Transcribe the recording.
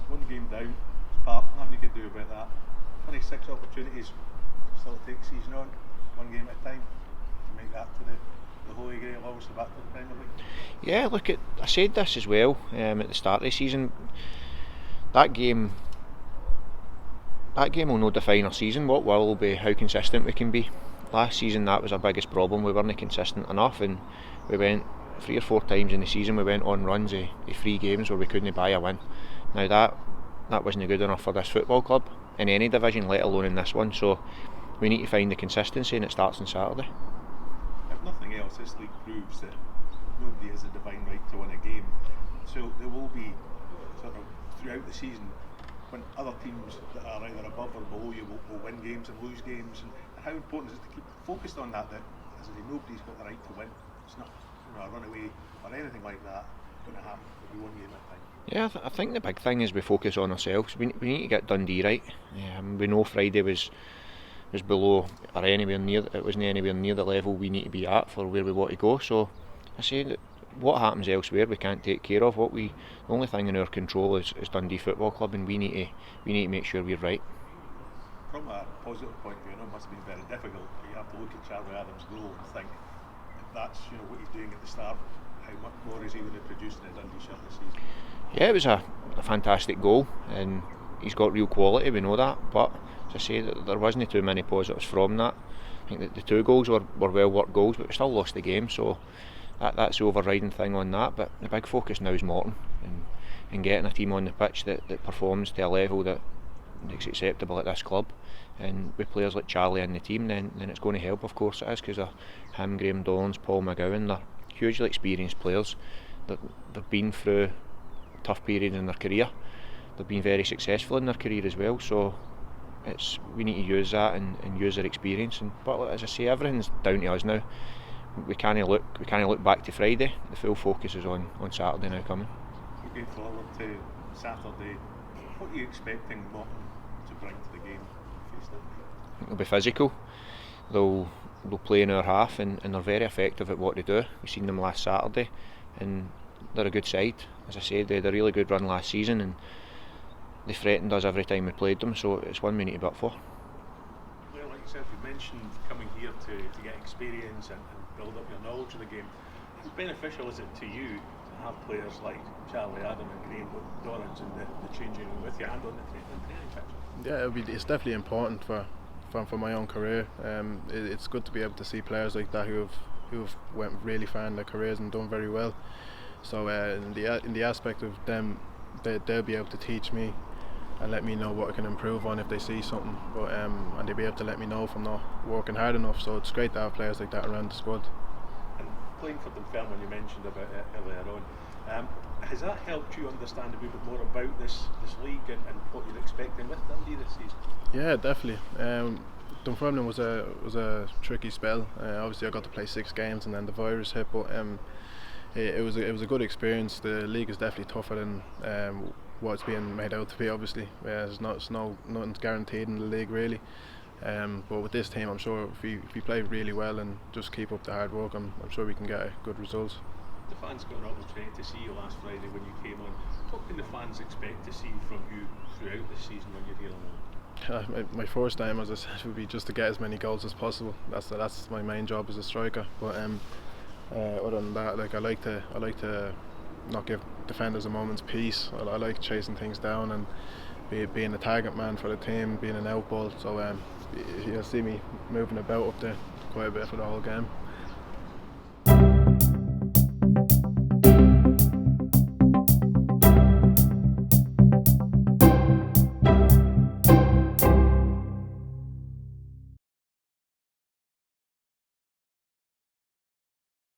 one game down, it's part, nothing you can do about that. 26 opportunities, still to take the season on, one game at a time, to make that to the Holy Grail, obviously back to the Premier League. Yeah, look, I said this as well at the start of the season. That game will not define our season. What will be how consistent we can be. Last season that was our biggest problem. We weren't consistent enough, and we went 3 or 4 times in the season. We went on runs of 3 games where we couldn't buy a win. Now that wasn't good enough for this football club in any division, let alone in this one. So we need to find the consistency, and it starts on Saturday. If nothing else, this league proves that nobody has a divine right to win a game. So there will be sort of throughout the season when other teams that are either above or below you will win games and lose games. And how important is it to keep focused on that? That as I say, nobody's got the right to win. It's not a runaway or anything like that going to happen. It'll be one game at a time. Yeah, I think the big thing is we focus on ourselves. We need to get Dundee right. We know Friday was below or anywhere near. It wasn't anywhere near the level we need to be at for where we want to go. So I say that what happens elsewhere we can't take care of. The only thing in our control is Dundee Football Club, and we need to make sure we're right. From a positive point of view, I know it must have been very difficult, but you have to look at Charlie Adams' goal and think if that's what he's doing at the start, how much more is he going to produce in a Dundee shirt this season? Yeah, it was a fantastic goal, and he's got real quality, we know that, but as I say, there wasn't too many positives from that. I think that the 2 goals were well worked goals, but we still lost the game, so that's the overriding thing on that. But the big focus now is Morton and getting a team on the pitch that performs to a level that is acceptable at this club, and with players like Charlie in the team, then it's going to help. Of course it is, because him, Graham Dollins, Paul McGowan, they're hugely experienced players. They've been through tough periods in their career. They've been very successful in their career as well, so we need to use that and use their experience. But as I say, everything's down to us now. We can't look back to Friday. The full focus is on Saturday now coming. Looking forward to Saturday. What are you expecting Morton to bring to the game? They'll be physical. They'll play in our half, and they're very effective at what they do. We've seen them last Saturday, and they're a good side. As I said, they had a really good run last season, and they threatened us every time we played them. So it's one we need to be up for. Well, like you said, you mentioned coming here to get experience and build up your knowledge of the game. How beneficial is it to you to have players like Charlie Adam and Graham Dorrans in the changing room with you and on the training pitch? Yeah, it's definitely important for my own career. It's good to be able to see players like that who've went really far in their careers and done very well. So in the aspect of them, they'll be able to teach me and let me know what I can improve on if they see something. But and they'll be able to let me know if I'm not working hard enough. So it's great to have players like that around the squad. And playing for Dunfermline, you mentioned about it earlier on. Has that helped you understand a wee bit more about this league and what you're expecting with Dundee this season? Yeah, definitely. Dunfermline was a tricky spell. Obviously, I got to play 6 games and then the virus hit, but it was a good experience. The league is definitely tougher than what it's being made out to be. Obviously, nothing's guaranteed in the league really. But with this team, I'm sure if we play really well and just keep up the hard work, I'm sure we can get good results. The fans got an opportunity to see you last Friday when you came on. What can the fans expect to see from you throughout the season when you're here on? My first time, as I said, would be just to get as many goals as possible. That's my main job as a striker. But other than that, I like to not give defenders a moment's peace. I like chasing things down and being a target man for the team, being an outball. So you'll see me moving about up there quite a bit for the whole game.